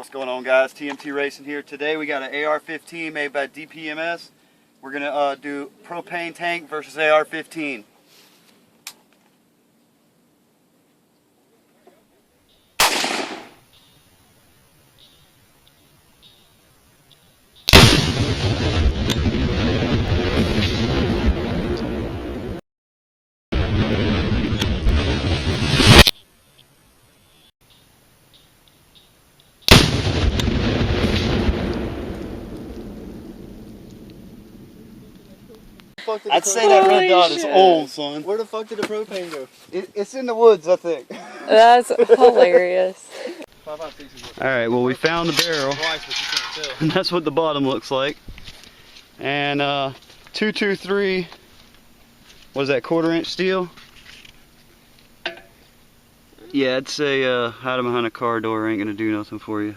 What's going on, guys? TMT Racing here. Today we got an AR-15 made by DPMS. We're gonna do propane tank versus AR-15. I'd say that red dot is old, son. Where the fuck did the propane go? It's in the woods, I think. That's hilarious. Alright, well, we found the barrel. And that's what the bottom looks like. And 223, what is that, 1/4 inch steel? Yeah, I'd say hide them behind a car door ain't gonna do nothing for you.